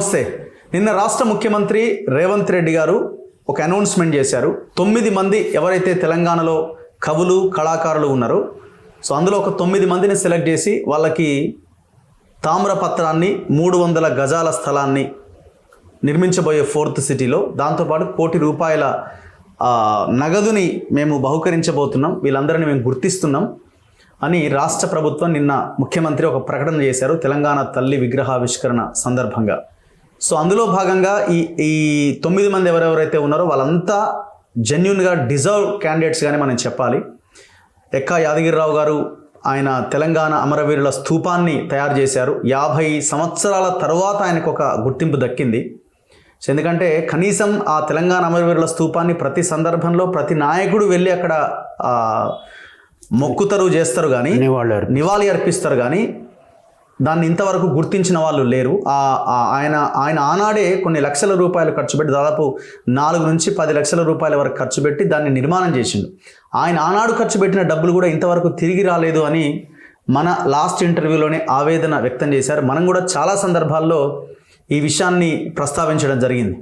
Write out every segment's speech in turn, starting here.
నమస్తే. నిన్న రాష్ట్ర ముఖ్యమంత్రి రేవంత్ రెడ్డి గారు ఒక అనౌన్స్మెంట్ చేశారు. 9 మంది ఎవరైతే తెలంగాణలో కవులు కళాకారులు ఉన్నారో అందులో ఒక 9 మందిని సెలెక్ట్ చేసి వాళ్ళకి తామ్రపత్రాన్ని 300 గజాల స్థలాన్ని నిర్మించబోయే 4th సిటీలో దాంతోపాటు ₹1 కోటి నగదుని మేము బహుకరించబోతున్నాం, వీళ్ళందరినీ మేము గుర్తిస్తున్నాం అని రాష్ట్ర ప్రభుత్వం నిన్న ముఖ్యమంత్రి ఒక ప్రకటన చేశారు తెలంగాణ తల్లి విగ్రహావిష్కరణ సందర్భంగా. అందులో భాగంగా ఈ 9 మంది ఎవరెవరైతే ఉన్నారో వాళ్ళంతా జెన్యున్గా డిజర్వ్ క్యాండిడేట్స్ గానే మనం చెప్పాలి. ఎక్కా యాదగిరిరావు గారు ఆయన తెలంగాణ అమరవీరుల స్తూపాన్ని తయారు చేశారు. 50 సంవత్సరాల తర్వాత ఆయనకు ఒక గుర్తింపు దక్కింది. ఎందుకంటే కనీసం ఆ తెలంగాణ అమరవీరుల స్తూపాన్ని ప్రతి సందర్భంలో ప్రతి నాయకుడు వెళ్ళి అక్కడ మొక్కుతారు, చేస్తారు, కానీ నివాళి అర్పిస్తారు, కానీ దాన్ని ఇంతవరకు గుర్తించిన వాళ్ళు లేరు. ఆయన ఆనాడే కొన్ని లక్షల రూపాయలు ఖర్చు పెట్టి దాదాపు 4 నుంచి 10 లక్షల రూపాయల వరకు ఖర్చు పెట్టి దాన్ని నిర్మాణం చేసిండు. ఆయన ఆనాడు ఖర్చు పెట్టిన డబ్బులు కూడా ఇంతవరకు తిరిగి రాలేదు అని మన లాస్ట్ ఇంటర్వ్యూలోనే ఆవేదన వ్యక్తం చేశారు. మనం కూడా చాలా సందర్భాల్లో ఈ విషయాన్ని ప్రస్తావించడం జరిగింది.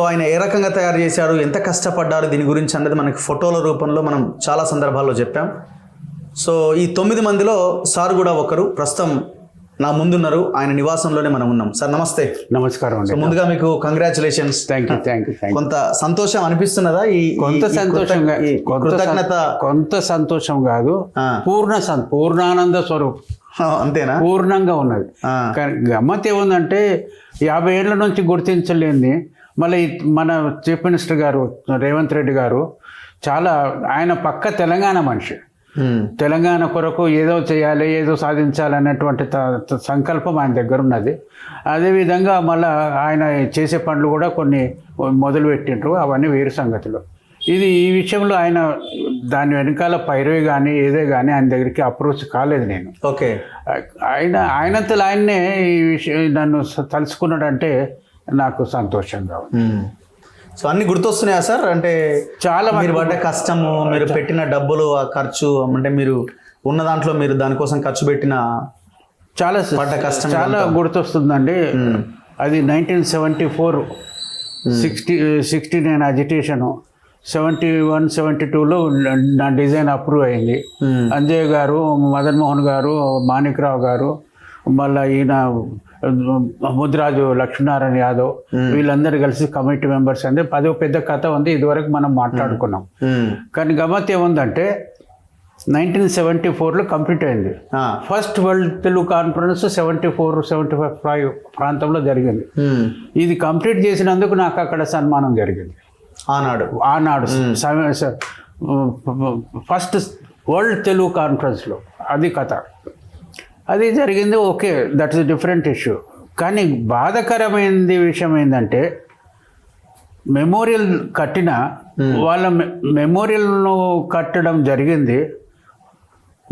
ఆయన ఏ రకంగా తయారు చేశారు, ఎంత కష్టపడ్డారు దీని గురించి అన్నది మనకి ఫోటోల రూపంలో మనం చాలా సందర్భాల్లో చెప్పాం. ఈ 9 మందిలో సార్ కూడా ఒకరు ప్రస్తుతం నా ముందున్నారు. ఆయన నివాసంలోనే మనం ఉన్నాం. సార్ నమస్తే. నమస్కారం అండి. ముందుగా మీకు కంగ్రాచులేషన్స్. Thank you. కొంత సంతోషం అనిపిస్తున్నదా? కొంత సంతోషం కాదు, పూర్ణానంద స్వరూప్. అంతేనా? పూర్ణంగా ఉన్నది. గమ్మత్ ఏముందంటే 50 ఏళ్ల నుంచి గుర్తించలేని మళ్ళీ మన చీఫ్ మినిస్టర్ గారు రేవంత్ రెడ్డి గారు చాలా ఆయన పక్క తెలంగాణ మనిషి. తెలంగాణ కొరకు ఏదో చేయాలి, ఏదో సాధించాలనేటువంటి సంకల్పం ఆయన దగ్గర ఉన్నది. అదేవిధంగా మళ్ళీ ఆయన చేసే పనులు కూడా కొన్ని మొదలుపెట్టిండ్రు, అవన్నీ వేరు సంగతులు. ఈ విషయంలో ఆయన దాని వెనకాల పైరవి కానీ ఏదే కానీ ఆయన దగ్గరికి అప్రోచ్ కాలేదు నేను. ఓకే. ఆయనంతలో ఆయన్నే ఈ విషయం నన్ను తలుచుకున్నాడంటే నాకు సంతోషంగా ఉంది. అన్ని గుర్తొస్తున్నాయా సార్? అంటే చాలా మీరు పడ్డ కష్టము, మీరు పెట్టిన డబ్బులు, ఆ ఖర్చు, అంటే మీరు ఉన్న దాంట్లో మీరు దానికోసం ఖర్చు పెట్టిన చాలా పడ్డ కష్టం చాలా గుర్తొస్తుందండి. అది 1974 69 అజిటేషను, 71 72లో నా డిజైన్ అప్రూవ్ అయింది. అంజయ్ గారు, మదన్ మోహన్ గారు, మాణిక్రావు గారు, మళ్ళీ ఈయన ముద్రాజు లక్ష్మీనారాయణ యాదవ్, వీళ్ళందరూ కలిసి కమిటీ మెంబర్స్ అంటే అదో పెద్ద కథ ఉంది. ఇదివరకు మనం మాట్లాడుకున్నాం. కానీ గమ్మత్ ఏముందంటే 1974లో కంప్లీట్ అయింది. ఫస్ట్ వరల్డ్ తెలుగు కాన్ఫరెన్స్ 74-75 ప్రాంతంలో జరిగింది. ఇది కంప్లీట్ చేసినందుకు నాకు అక్కడ సన్మానం జరిగింది. ఆనాడు ఫస్ట్ వరల్డ్ తెలుగు కాన్ఫరెన్స్లో అది కథ, అది జరిగింది. Okay, that is different issue. కానీ బాధాకరమైనది విషయం ఏంటంటే మెమోరియల్ కట్టిన వాళ్ళ మెమోరియల్ను కట్టడం జరిగింది,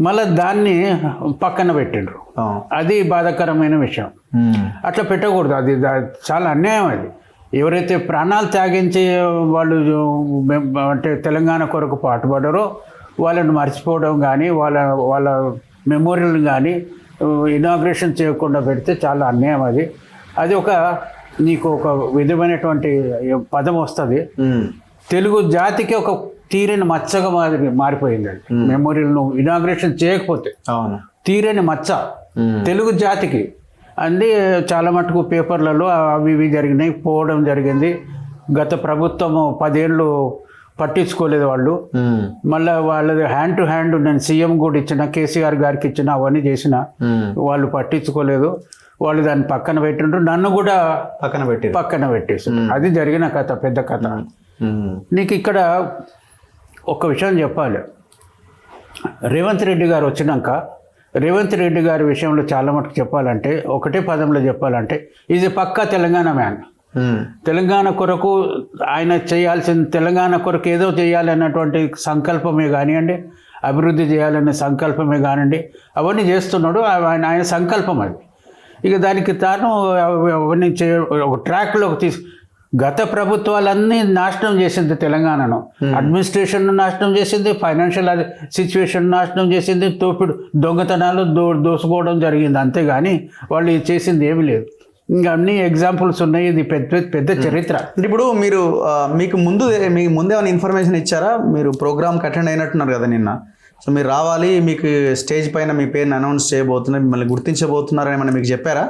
మళ్ళీ దాన్ని పక్కన పెట్టిండ్రు. అది బాధాకరమైన విషయం. అట్లా పెట్టకూడదు, అది చాలా అన్యాయం. అది ఎవరైతే ప్రాణాలు త్యాగించి వాళ్ళు అంటే తెలంగాణ కొరకు పాటుపడారో వాళ్ళని మర్చిపోవడం కానీ వాళ్ళ మెమోరియల్ కానీ ఇనాగ్రేషన్ చేయకుండా పెడితే చాలా అన్యాయం. అది నీకు ఒక విధమైనటువంటి పదం వస్తుంది. తెలుగు జాతికి ఒక తీరని మచ్చగా మారిపోయింది అది. మెమోరియల్ను ఇనాగ్రేషన్ చేయకపోతే తీరని మచ్చ తెలుగు జాతికి అంది. చాలా మటుకు పేపర్లలో అవి ఇవి జరిగినాయి, పోవడం జరిగింది. గత ప్రభుత్వము 10 ఏళ్ళు పట్టించుకోలేదు వాళ్ళు. మళ్ళీ వాళ్ళది హ్యాండ్ టు హ్యాండ్ నేను సీఎం కూడా ఇచ్చిన, కేసీఆర్ గారికి ఇచ్చిన, అవన్నీ చేసిన వాళ్ళు పట్టించుకోలేదు. వాళ్ళు దాన్ని పక్కన పెట్టిండ్రు, నన్ను కూడా పక్కన పెట్టేసి అది జరిగిన కథ, పెద్ద కథ. నీకు ఇక్కడ ఒక విషయం చెప్పాలి. రేవంత్ రెడ్డి గారు వచ్చినాక రేవంత్ రెడ్డి గారి విషయంలో చాలా మటుకు చెప్పాలంటే ఒకటే పదంలో చెప్పాలంటే ఇది పక్కా తెలంగాణ మ్యాన్. తెలంగాణ కొరకు ఆయన చేయాల్సిన, తెలంగాణ కొరకు ఏదో చేయాలన్నటువంటి సంకల్పమే కానివ్వండి, అభివృద్ధి చేయాలనే సంకల్పమే కానివ్వండి, అవన్నీ చేస్తున్నాడు. ఆయన సంకల్పం అది. ఇక దానికి తాను అవన్నీ ఒక ట్రాక్లోకి గత ప్రభుత్వాలన్నీ నాశనం చేసింది తెలంగాణను. అడ్మినిస్ట్రేషన్ నాశనం చేసింది, ఫైనాన్షియల్ సిచ్యువేషన్ నాశనం చేసింది, దొంగతనాలు దోసుకోవడం జరిగింది. అంతేగాని వాళ్ళు చేసింది ఏమీ లేదు. ఇంకా అన్ని ఎగ్జాంపుల్స్ ఉన్నాయి. ఇది పెద్ద పెద్ద చరిత్ర. ఇప్పుడు మీరు మీకు ముందే ఏమైనా ఇన్ఫర్మేషన్ ఇచ్చారా? మీరు ప్రోగ్రామ్కి అటెండ్ అయినట్టున్నారు కదా నిన్న. సో మీరు రావాలి, మీకు స్టేజ్ పైన మీ పేరుని అనౌన్స్ చేయబోతున్నారు, మిమ్మల్ని గుర్తించబోతున్నారని ఏమైనా మీకు చెప్పారా?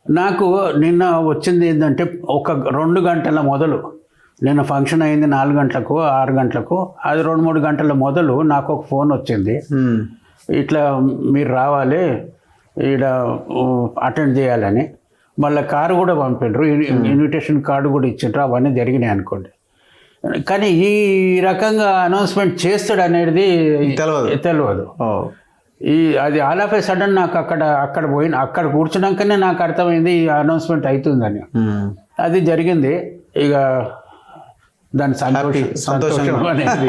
నాకు నిన్న వచ్చింది ఏంటంటే 2 గంటల మొదలు, నిన్న ఫంక్షన్ అయింది 4 గంటలకు 6 గంటలకు, అది 2-3 గంటల మొదలు నాకు ఒక ఫోన్ వచ్చింది. ఇట్లా మీరు రావాలి, ఈడ అటెండ్ చేయాలని. మళ్ళీ కారు కూడా పంపిండ్రు, ఇన్విటేషన్ కార్డు కూడా ఇచ్చిండ్రు. అవన్నీ జరిగినాయి అనుకోండి. కానీ ఈ రకంగా అనౌన్స్మెంట్ చేస్తాడు అనేది తెలియదు. అది ఆల్ ఆఫ్ ఏ సడన్ నాకు అక్కడ కూర్చున్నాకనే నాకు అర్థమైంది ఈ అనౌన్స్మెంట్ అవుతుందని. అది జరిగింది. ఇక దాని సంతోషం అనేది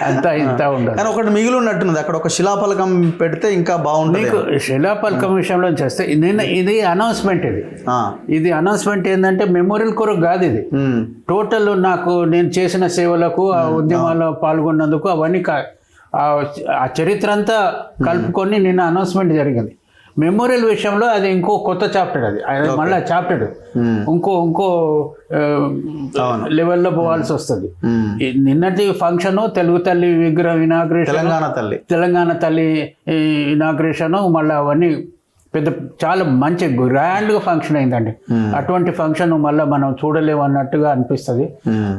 అంతా ఇంత ఉండదు. కానీ ఒకటి మిగిలి ఉన్నట్టున్నది, అక్కడ ఒక శిలాఫలకం పెడితే ఇంకా బాగుంటుంది. మీకు శిలాఫలకం విషయంలో చేస్తే ఇది అనౌన్స్మెంట్. ఇది అనౌన్స్మెంట్ ఏంటంటే మెమోరియల్ కొరకు కాదు. ఇది టోటల్ నేను చేసిన సేవలకు, ఆ ఉద్యమాల్లో పాల్గొన్నందుకు అవన్నీ ఆ చరిత్ర అంతా కలుపుకొని నిన్న అనౌన్స్మెంట్ జరిగింది. మెమోరియల్ విషయంలో అది ఇంకో కొత్త చాప్టర్. అది మళ్ళీ చాప్టర్ ఇంకో లెవెల్లో పోవాల్సి వస్తుంది. నిన్నటి ఫంక్షన్ తెలుగు తల్లి విగ్రహం ఇనాగ్రేషన్, తెలంగాణ తల్లి ఇనాగ్రేషన్, మళ్ళీ అవన్నీ చాలా మంచి గ్రాండ్గా ఫంక్షన్ అయిందండి. అటువంటి ఫంక్షన్ మళ్ళీ మనం చూడలేము అన్నట్టుగా అనిపిస్తుంది.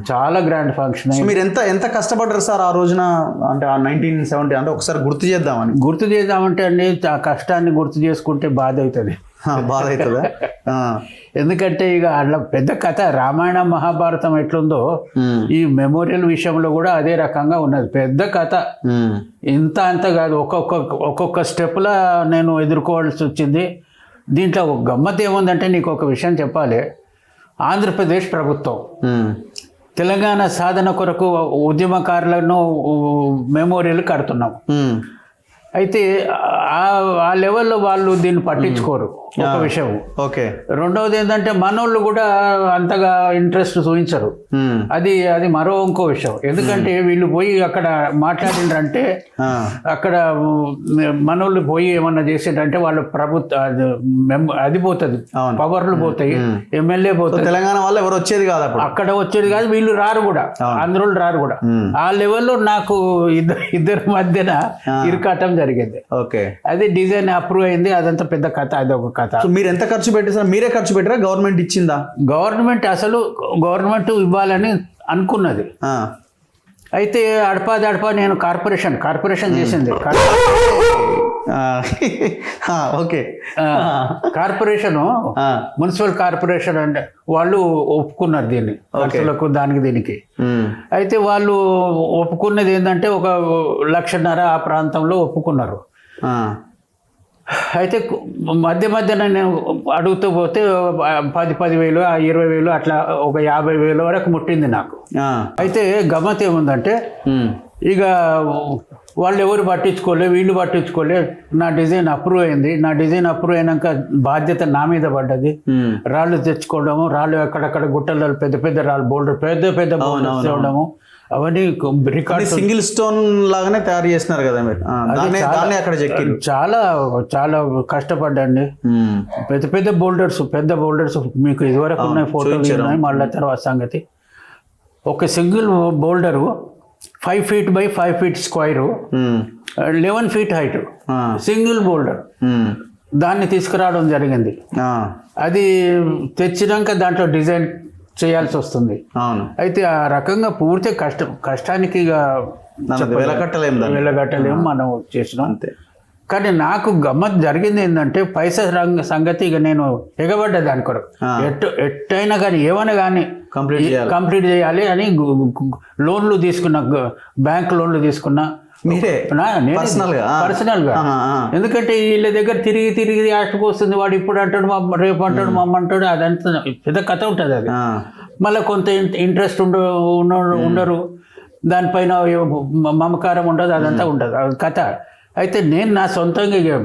చాలా గ్రాండ్ ఫంక్షన్ అయింది. మీరు ఎంత కష్టపడ్డారు సార్ ఆ రోజున? అంటే ఆ 1970 అంటే ఒకసారి గుర్తు చేద్దామంటే అండి, ఆ కష్టాన్ని గుర్తు చేసుకుంటే బాధ అవుతుందా? ఎందుకంటే ఇక అట్లా పెద్ద కథ, రామాయణ మహాభారతం ఎట్లుందో ఈ మెమోరియల్ విషయంలో కూడా అదే రకంగా ఉన్నది. పెద్ద కథ, అంత కాదు. ఒక్కొక్క స్టెప్లా నేను ఎదుర్కోవాల్సి వచ్చింది. దీంట్లో ఒక గమ్మత్ ఏముందంటే, నీకు ఒక విషయం చెప్పాలి. ఆంధ్రప్రదేశ్ ప్రభుత్వం తెలంగాణ సాధన కొరకు ఉద్యమకారులను మెమోరియల్ కడుతున్నాం. అయితే ఆ లెవెల్లో వాళ్ళు దీన్ని పట్టించుకోరు, ఒక విషయం. ఓకే. రెండవది ఏంటంటే మనోళ్ళు కూడా అంతగా ఇంట్రెస్ట్ చూపించరు. అది ఇంకో విషయం. ఎందుకంటే వీళ్ళు పోయి అక్కడ మాట్లాడిండ్రంటే, అక్కడ మనోళ్ళు పోయి ఏమన్నా చేసిండ్రంటే వాళ్ళ అది పోతుంది, పవర్లు పోతాయి, ఎమ్మెల్యే పోతాయి. తెలంగాణ వాళ్ళు ఎవరు వచ్చేది కాదు, అక్కడ వచ్చేది కాదు, వీళ్ళు రారు కూడా, ఆంధ్రోళ్ళు రారు కూడా. ఆ లెవెల్లో నాకు ఇద్దరి మధ్యన ఇరుకాటం జరిగింది. ఓకే. అది డిజైన్ అప్రూవ్ అయింది. అదంతా పెద్ద కథ, అది ఒక కథ. మీరు ఎంత ఖర్చు పెట్టారు? మీరే ఖర్చు పెట్టారా, గవర్నమెంట్ ఇచ్చిందా? గవర్నమెంట్ ఇవ్వాలని అనుకున్నది. అయితే అడపా నేను కార్పొరేషన్ చేసింది. ఓకే. కార్పొరేషను, మున్సిపల్ కార్పొరేషన్ అంటే వాళ్ళు ఒప్పుకున్నారు దీన్ని, ఖర్చులకు దీనికి. అయితే వాళ్ళు ఒప్పుకున్నది ఏంటంటే 1.5 లక్ష ఆ ప్రాంతంలో ఒప్పుకున్నారు. అయితే మధ్యన నేను అడుగుతూ పోతే 10,000, 20,000 అట్లా 50,000 వరకు ముట్టింది నాకు. అయితే గమ్మత్ ఏముందంటే, ఇక వాళ్ళు ఎవరు పట్టించుకోలే, వీళ్ళు పట్టించుకోలే. నా డిజైన్ అప్రూవ్ అయింది. నా డిజైన్ అప్రూవ్ అయినాక బాధ్యత నా మీద పడ్డది. రాళ్ళు తెచ్చుకోవడము, రాళ్ళు ఎక్కడక్కడ గుట్టల్లో పెద్ద రాళ్ళు, బోల్డర్ పెద్ద బోల్డర్స్ తేవడము, అవన్నీ రికార్డ్. సింగిల్ స్టోన్ లాగానే తయారు చేస్తున్నారు కదా మీరు? అక్కడ చాలా కష్టపడ్డండి. పెద్ద బోల్డర్స్ మీకు ఇదివరకు ఉన్నాయి, ఫోటోలు ఉన్నాయి. మళ్ళీ తర్వాత సంగతి, ఒక single boulder 5 feet by 5 feet square, 11 feet height, single boulder. దాన్ని తీసుకురావడం జరిగింది. అది తెచ్చినాక దాంట్లో డిజైన్ చేయాల్సి వస్తుంది. అయితే ఆ రకంగా పూర్తి కష్టానికి వెళ్ళగట్టలేము మనం చేసినాం. అంతే. కానీ నాకు గమ్మత్ జరిగింది ఏంటంటే, పైసా సంగతి ఇక నేను ఎగబడ్డా దాని కొరకు. ఎట్టయినా కానీ ఏమైనా కానీ కంప్లీట్ చేయాలి అని లోన్లు తీసుకున్నా, బ్యాంక్ లోన్లు తీసుకున్నా పర్సనల్గా. ఎందుకంటే వీళ్ళ దగ్గర తిరిగి ఆటకు వస్తుంది. వాడు ఇప్పుడు అంటాడు, రేపు అంటాడు, మమ్మ అంటాడు. అదంతా పెద్ద కథ ఉంటుంది. అది మళ్ళీ కొంత ఇంట్రెస్ట్ ఉండరు, దానిపైన మమకారం ఉండదు, అదంతా ఉండదు, కథ. అయితే నేను నా సొంతంగా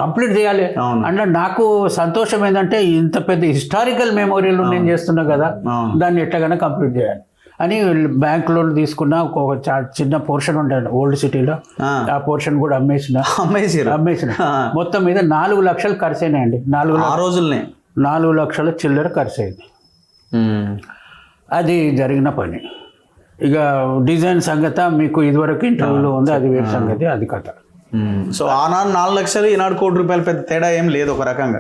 కంప్లీట్ చేయాలి అంటే నాకు సంతోషం ఏంటంటే, ఇంత పెద్ద హిస్టారికల్ మెమోరియల్ నేను చేస్తున్నా కదా, దాన్ని ఎట్లాగైనా కంప్లీట్ చేయాలి అని బ్యాంక్ లోన్ తీసుకున్న. ఒక చిన్న పోర్షన్ ఉంటాడు ఓల్డ్ సిటీలో, ఆ పోర్షన్ కూడా అమ్మేసిన. మొత్తం మీద 4 లక్షలు ఖర్చు అయినాయండి. 4 4 లక్షల చిల్లర ఖర్చు అయింది. అది జరిగిన పని. ఇక డిజైన్ సంగతి మీకు ఇదివరకు ఇంటర్వ్యూలో ఉంది, అది వేరే సంగతి, అది కథ. సో ఆనాడు 4 లక్షలు, ఈనాడు ₹1 కోటి పెద్ద తేడా ఏం లేదు ఒక రకంగా.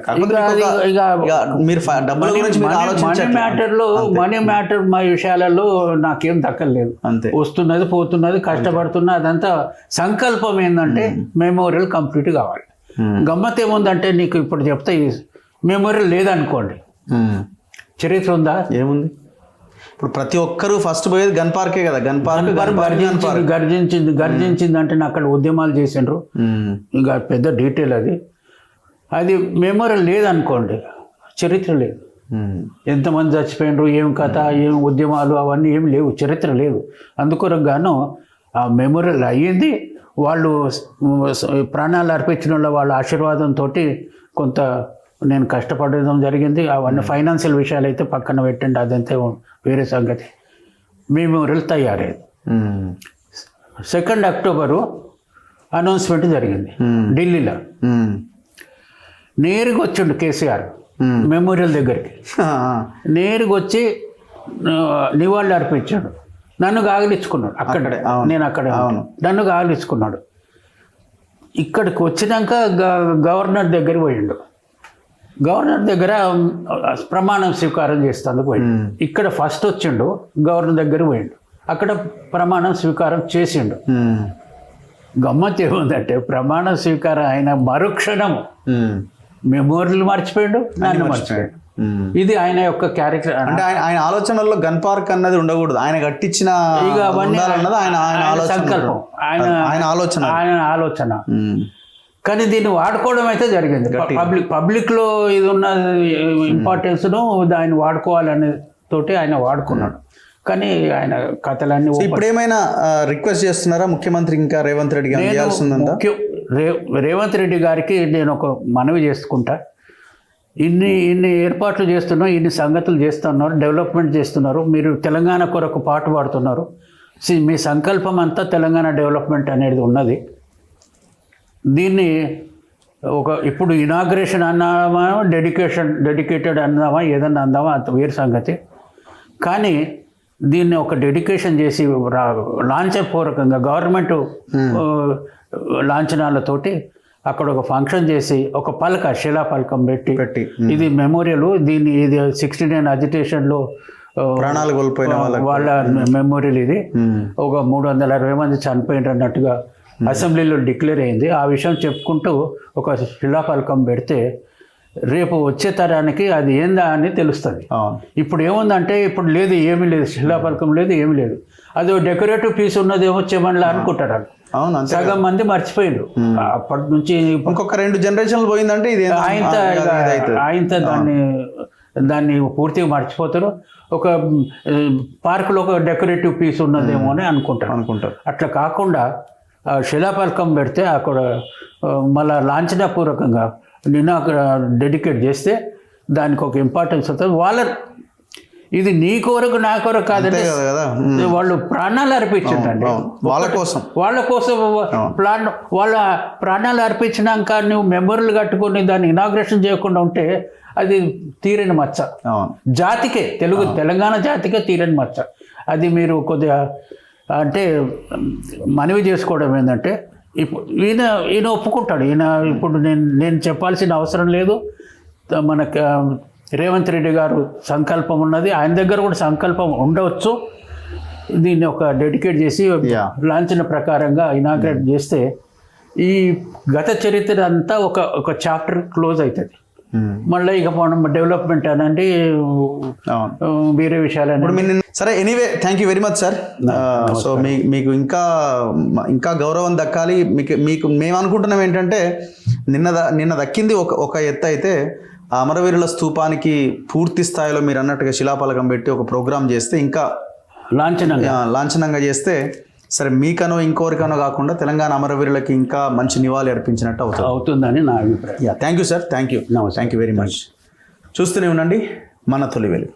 మీరు డబ్బుల గురించి మనీ మ్యాటర్ మా విషయాలలో నాకేం దక్కలేదు. అంతే, వస్తున్నది పోతున్నది, కష్టపడుతున్నా, అదంతా సంకల్పం ఏంటంటే మెమోరియల్ కంప్లీట్ కావాలి. గమ్మత్ ఏముందంటే నీకు ఇప్పుడు చెప్తే మెమోరియల్ లేదనుకోండి, చరిత్ర ఉందా? ఏముంది? ఇప్పుడు ప్రతి ఒక్కరు ఫస్ట్ పోయేది గన్ పార్కే కదా. గన్ పార్క్ గర్జించింది అంటే అక్కడ ఉద్యమాలు చేసిండ్రు, ఇంకా పెద్ద డీటెయిల్ అది. అది మెమోరియల్ లేదనుకోండి, చరిత్ర లేదు. ఎంతమంది చచ్చిపోయినరు, ఏం కథ, ఏం ఉద్యమాలు, అవన్నీ ఏం లేవు, చరిత్ర లేదు. అందుకొరకు గాను ఆ మెమోరియల్ అయ్యింది. వాళ్ళు ప్రాణాలు అర్పించిన వాళ్ళ ఆశీర్వాదంతో కొంత నేను కష్టపడడం జరిగింది. అవన్నీ ఫైనాన్షియల్ విషయాలు అయితే పక్కన పెట్టండి, అదంతా వేరే సంగతి. మెమోరియల్ తయారైంది. 2 అక్టోబరు అనౌన్స్మెంట్ జరిగింది ఢిల్లీలో. నేరుగా వచ్చిండు కేసీఆర్ మెమోరియల్ దగ్గరికి. నేరుగా వచ్చి నివాళులు అర్పించాడు. నన్ను గాగిలించుకున్నాడు అక్కడే, నేను అక్కడే, నన్ను గాగిలించుకున్నాడు. ఇక్కడికి వచ్చినాక గవర్నర్ దగ్గరికి పోయిండు. గవర్నర్ దగ్గర ప్రమాణం స్వీకారం చేస్తాను పోయిండు. ఇక్కడ ఫస్ట్ వచ్చిండు, గవర్నర్ దగ్గర పోయిండు, అక్కడ ప్రమాణం స్వీకారం చేసిండు. గమ్మత్ ఏముందంటే ప్రమాణ స్వీకారం ఆయన మరుక్షణము మెమోరియల్ మర్చిపోయాడు, నన్ను మర్చిపోయాడు. ఇది ఆయన యొక్క క్యారెక్టర్. అంటే ఆయన ఆలోచనల్లో గన్ పార్క్ అన్నది ఉండకూడదు, ఆయన కట్టించిన ఇక అవన్నీ ఆయన సంకల్పం, ఆయన ఆలోచన. కానీ దీన్ని వాడుకోవడం అయితే జరిగింది. పబ్లిక్లో ఇది ఉన్న ఇంపార్టెన్స్ను ఆయన వాడుకోవాలనే తోటి ఆయన వాడుకున్నాడు. కానీ ఆయన కథలన్నీ. ఇప్పుడు ఏమైనా రిక్వెస్ట్ చేస్తున్నారా ముఖ్యమంత్రి ఇంకా రేవంత్ రెడ్డి గారు? రేవంత్ రెడ్డి గారికి నేను ఒక మనవి చేసుకుంటా. ఇన్ని ఏర్పాట్లు చేస్తున్నారు, ఇన్ని సంగతులు చేస్తున్నారు, డెవలప్మెంట్ చేస్తున్నారు, మీరు తెలంగాణ కొరకు పాటు పాడుతున్నారు. మీ సంకల్పం అంతా తెలంగాణ డెవలప్మెంట్ అనేది ఉన్నది. దీన్ని ఇప్పుడు ఇనాగ్రేషన్ అన్నామా, డెడికేటెడ్ అన్నామా, ఏదన్నా అందామా, అంత వేరు సంగతి. కానీ దీన్ని ఒక డెడికేషన్ చేసి లాంఛనపూర్వకంగా గవర్నమెంట్ లాంఛనాలతోటి అక్కడ ఒక ఫంక్షన్ చేసి ఒక శిలాపలకం పెట్టి ఇది మెమోరియల్, దీన్ని ఇది 69 అజిటేషన్లో ప్రాణాలు కోల్పోయిన వాళ్ళ మెమోరియల్. ఇది ఒక 360 మంది చనిపోయినారు అన్నట్టుగా అసెంబ్లీలో డిక్లేర్ అయింది. ఆ విషయం చెప్పుకుంటూ ఒక శిలాఫలకం పెడితే రేపు వచ్చే తరానికి అది ఏందా అని తెలుస్తుంది. ఇప్పుడు ఏముందంటే ఇప్పుడు లేదు, ఏమీ లేదు, శిలాఫలకం లేదు, ఏమీ లేదు. అది డెకరేటివ్ పీస్ ఉన్నదేమో చెమన్లా అనుకుంటారు. సగం మంది మర్చిపోయిండ్రు. అప్పటి నుంచి ఇంకొక 2 జనరేషన్లు పోయిందంటే ఇది ఆయనతో దాన్ని పూర్తిగా మర్చిపోతారు. ఒక పార్కులో ఒక డెకరేటివ్ పీస్ ఉన్నదేమో అని అనుకుంటారు. అట్లా కాకుండా శిలాఫలకం పెడితే అక్కడ మళ్ళా లాంఛనపూర్వకంగా నిన్న డెడికేట్ చేస్తే దానికి ఒక ఇంపార్టెన్స్ అవుతుంది. ఇది నీ కొరకు నా కొరకు కాదంటే వాళ్ళు ప్రాణాలు అర్పించండి, వాళ్ళ కోసం వాళ్ళ ప్రాణాలు అర్పించినాక నువ్వు మెమోరియల్ కట్టుకొని దాన్ని ఇనాగ్రేషన్ చేయకుండా ఉంటే అది తీరని మచ్చ. జాతికే, తెలంగాణ జాతికే తీరని మచ్చ. అది మీరు కొద్దిగా అంటే మనవి చేసుకోవడం ఏంటంటే ఈయన ఒప్పుకుంటాడు. ఇప్పుడు నేను చెప్పాల్సిన అవసరం లేదు. మనకు రేవంత్ రెడ్డి గారు సంకల్పం ఉన్నది, ఆయన దగ్గర కూడా సంకల్పం ఉండవచ్చు. దీన్ని ఒక డెడికేట్ చేసి లాంఛన ప్రకారంగా ఇనాగ్రేట్ చేస్తే ఈ గత చరిత్ర అంతా ఒక చాప్టర్ క్లోజ్ అవుతుంది. మళ్ళీ ఇక మనం డెవలప్మెంట్ అనండి వేరే విషయాలు. సరే, anyway thank you very much sir. So మీకు ఇంకా గౌరవం దక్కాలి. మీకు మేము అనుకుంటున్నాం ఏంటంటే నిన్న దక్కింది ఒక ఎత్తు అయితే, అమరవీరుల స్తూపానికి పూర్తి స్థాయిలో మీరు అన్నట్టుగా శిలాఫలకం పెట్టి ఒక ప్రోగ్రామ్ చేస్తే ఇంకా లాంఛనంగా చేస్తే సరే మీకనో ఇంకోరికనో కాకుండా తెలంగాణ అమరవీరులకి ఇంకా మంచి నివాళి అర్పించినట్టు అవుతుందని నా అభిప్రాయం. Thank you sir, thank you very much. చూస్తూనే ఉండండి మన తొలి వెలుగు.